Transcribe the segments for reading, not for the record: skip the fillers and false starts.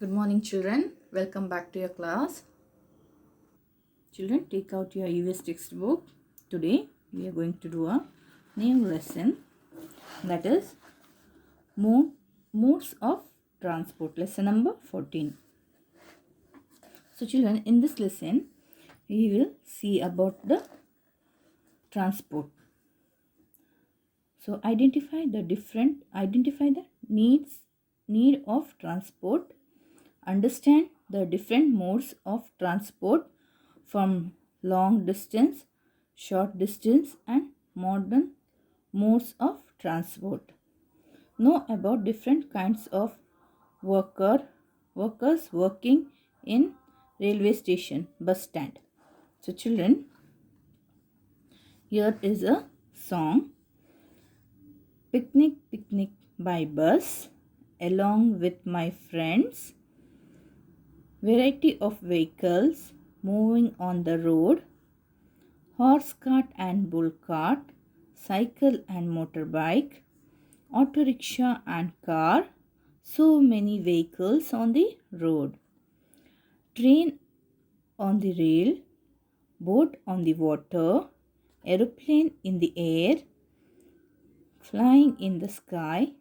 Good morning, children. Welcome back to your class. Children, take out your EVS textbook. Today, we are going to do a new lesson, that is modes of transport. Lesson number 14. So, children, in this lesson, we will see about the transport. So, identify the need of transport. Understand the different modes of transport from long distance, short distance and modern modes of transport. Know about different kinds of workers working in railway station, bus stand. So children, here is a song. Picnic, picnic by bus, along with my friends. Variety of vehicles moving on the road. Horse cart and bull cart, cycle and motorbike, auto rickshaw and car. So many vehicles on the road. Train on the rail, boat on the water, aeroplane in the air, flying in the sky.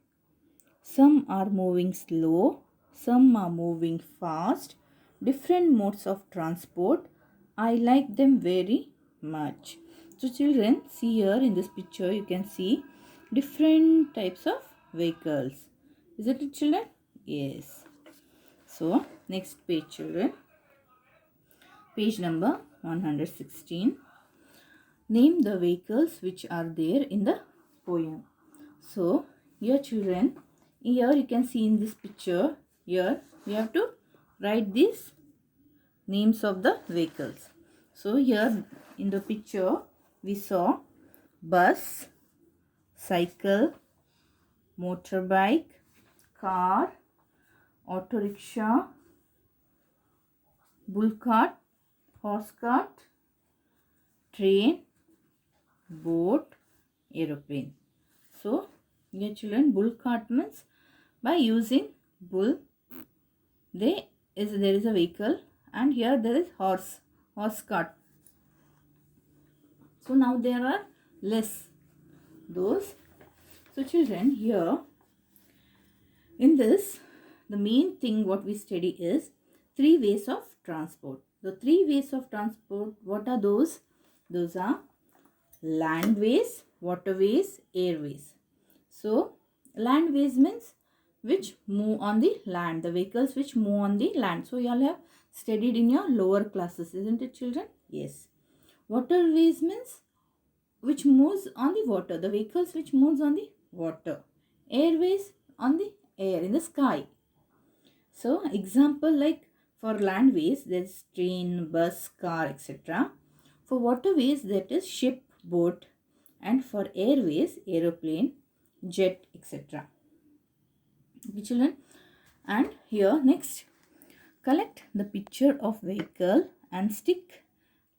Some are moving slow, some are moving fast. Different modes of transport. I like them very much. So children, see here in this picture you can see different types of vehicles. Isn't it, children? Yes. So next page, children. Page number 116. Name the vehicles which are there in the poem. So here, children, here you can see in this picture, here we have to write these names of the vehicles. So here in the picture we saw bus, cycle, motorbike, car, auto rickshaw, bull cart, horse cart, train, boat, aeroplane. So here, children, bull cart means by using bull there is a vehicle, and here there is horse cart. So now there are less those. So children, here in this, the main thing what we study is three ways of transport. The three ways of transport, what are those? Those are landways, waterways, airways. So landways means which move on the land, the vehicles which move on the land. So you all have studied in your lower classes, isn't it, children? Yes. Waterways means which moves on the water, the vehicles which moves on the water. Airways on the air, in the sky. So example, like for landways there is train, bus, car, etc. For waterways that is ship, boat, and for airways aeroplane, jet, etc. Okay, children, and here next, collect the picture of vehicle and stick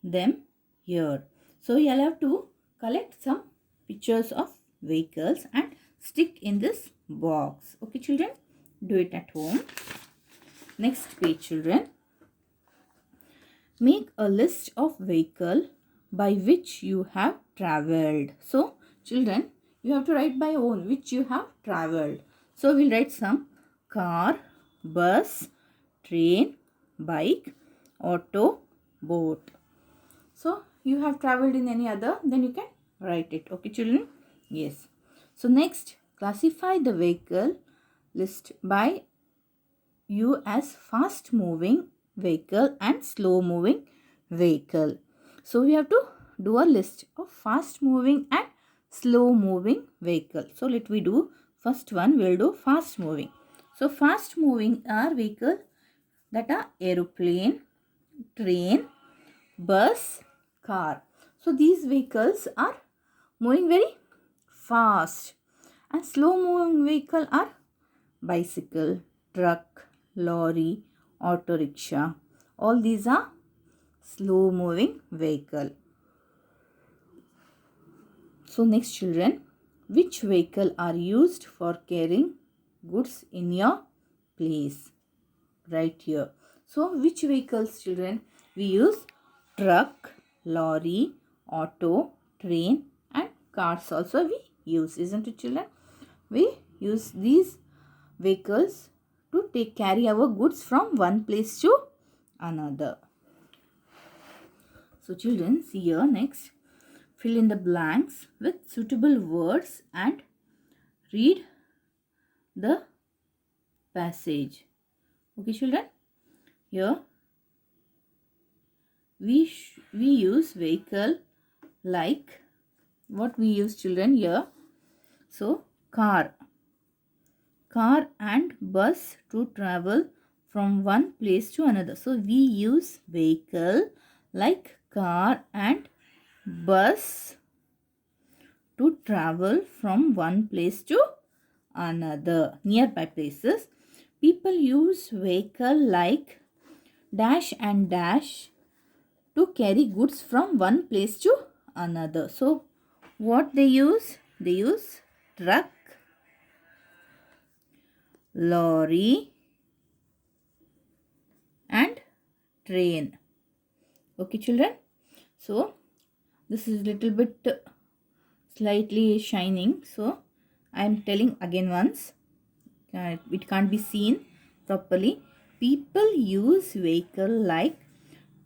them here. So you'll have to collect some pictures of vehicles and stick in this box. Okay, children, do it at home. Next page, children. Make a list of vehicle by which you have traveled. So children, you have to write by own which you have traveled. So we'll write some car, bus, train, bike, auto, boat. So you have traveled in any other, then you can write it. Okay, children? Yes. So next, classify the vehicle list by you as fast moving vehicle and slow moving vehicle. So we have to do a list of fast moving and slow moving vehicle. So let we do first one, we'll do fast moving. So fast moving are vehicle that are aeroplane, train, bus, car. So these vehicles are moving very fast, and slow moving vehicle are bicycle, truck, lorry, auto rickshaw. All these are slow moving vehicle. So next, children, which vehicle are used for carrying goods in your place? right here. So which vehicles, children? We use truck, lorry, auto, train and cars also we use, isn't it, children? We use these vehicles to carry our goods from one place to another. So children, see here next. Fill in the blanks with suitable words and read the passage. Okay, children. Here we use vehicle like what we use, children, here. So car and bus to travel from one place to another. So we use vehicle like car and bus to travel from one place to another, nearby places. People use vehicle like dash and dash to carry goods from one place to another. So what they use? They use truck, lorry and train. Okay, children. So this is little bit slightly shining, so I am telling again once. It can't be seen properly. People use vehicle like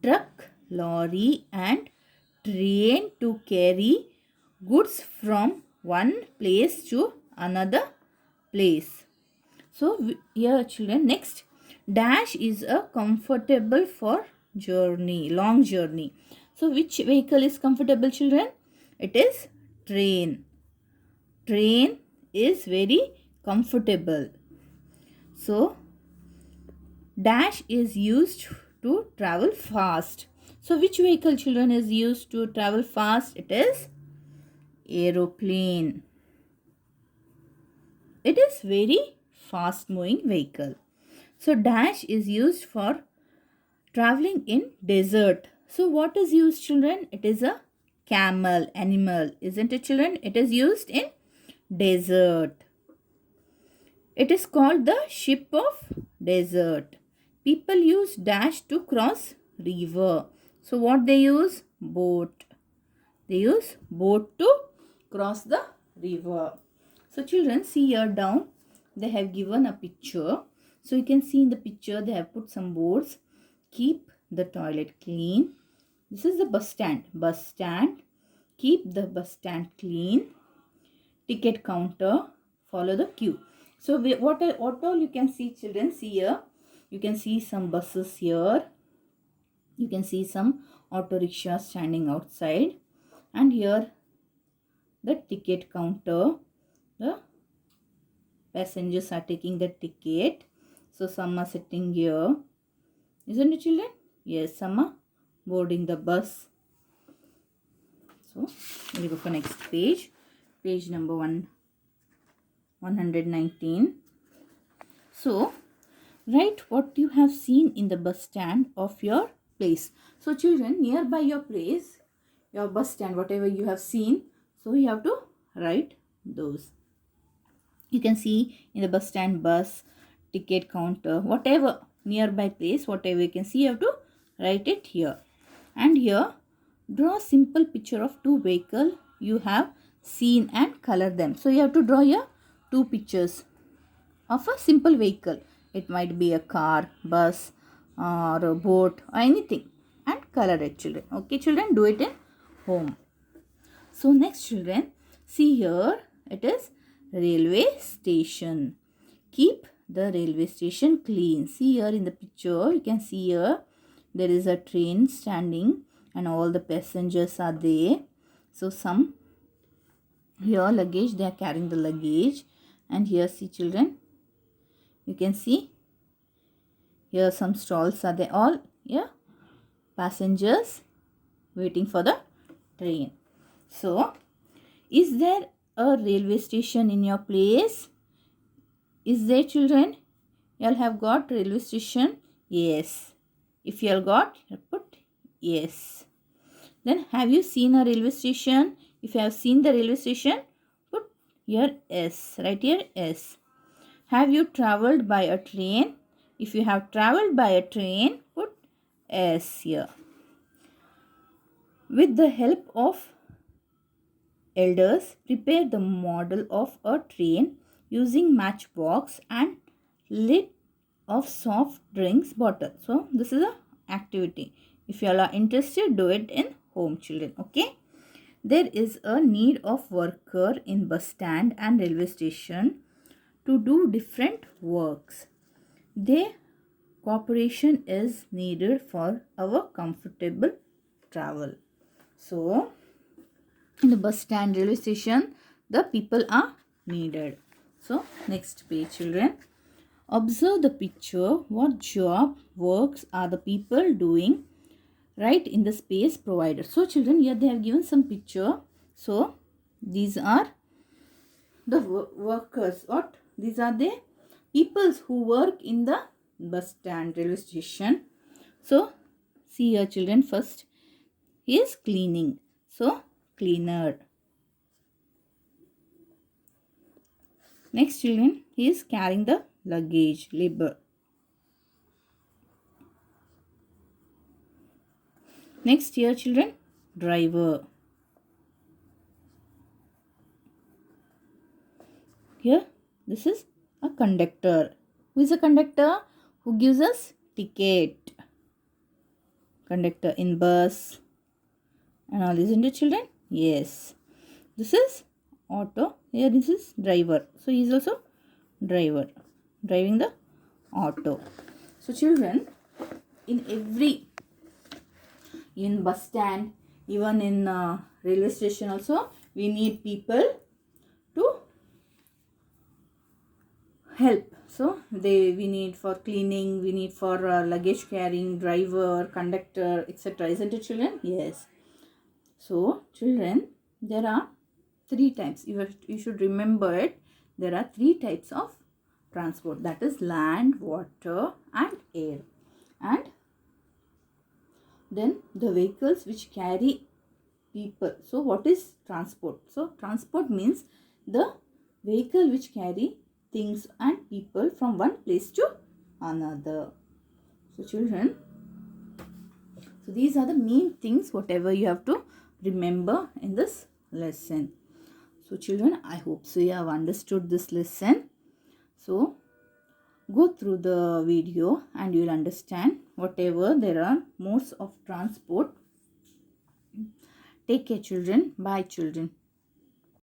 truck, lorry and train to carry goods from one place to another place. So here, children, next, dash is a comfortable for journey, long journey. So which vehicle is comfortable, children? It is train. Train is very comfortable. So dash is used to travel fast. So which vehicle, children, is used to travel fast? It is aeroplane. It is very fast moving vehicle. So dash is used for traveling in desert. So what is used, children? It is a camel, animal, isn't it, children? It is used in desert. It is called the ship of desert. People use dash to cross river. So what they use? Boat. They use boat to cross the river. So children, see here down, they have given a picture. So you can see in the picture they have put some boards. Keep the toilet clean. This is the bus stand. Bus stand. Keep the bus stand clean. Ticket counter. Follow the queue. So what all you can see, children? See here. You can see some buses here. You can see some auto rickshaw standing outside. And here the ticket counter. The passengers are taking the ticket. So some are sitting here. Isn't it, children? Yes, some are boarding the bus. So we'll go for next page. Page number 119. So write what you have seen in the bus stand of your place. So children, nearby your place, your bus stand, whatever you have seen, so you have to write those. You can see in the bus stand, bus, ticket counter, whatever nearby place, whatever you can see, you have to write it here. And here, draw a simple picture of two vehicles you have seen and color them. So you have to draw here two pictures of a simple vehicle. It might be a car, bus or a boat or anything, and color it, children. Okay, children, do it in home. So next, children, see here, it is railway station. Keep the railway station clean. See here in the picture, you can see here there is a train standing and all the passengers are there. So some here luggage, they are carrying the luggage. And here, see, children, you can see here some stalls are there, all here passengers waiting for the train. So is there a railway station in your place? Is there, children? You all have got railway station? Yes. If you all got, you put yes. Then have you seen a railway station? If you have seen the railway station, put here S. Right here S. Have you travelled by a train? If you have traveled by a train, put S here. With the help of elders, prepare the model of a train using matchbox and lid of soft drinks bottle. So this is a activity. If you all are interested, do it in home, children. Okay. There is a need of worker in bus stand and railway station to do different works. Their cooperation is needed for our comfortable travel. So in the bus stand, railway station, the people are needed. So next page, children. Observe the picture. What job works are the people doing? Write in the space provided. So children, here they have given some picture. So these are the workers. What? These are the peoples who work in the bus stand, railway station. So see here, children. First, he is cleaning. So cleaner. Next, children, he is carrying the luggage, labor. Next here, children, driver. Here, this is a conductor. Who is a conductor? Who gives us ticket. Conductor in bus. And all, isn't it, children? Yes. This is auto. Here, this is driver. So, he is also driver. Driving the auto. So, children, in bus stand, even in railway station also, we need people to help. So we need for cleaning, we need for luggage carrying, driver, conductor, etc. Isn't it, children? Yes. So children, there are 3 types. You should remember it. There are 3 types of transport, that is land, water and air. And then the vehicles which carry people. So what is transport? So transport means the vehicle which carry things and people from one place to another. So children, so these are the main things whatever you have to remember in this lesson. So children, I hope so you have understood this lesson. So go through the video and you will understand whatever there are modes of transport. Take care, children. Bye, children.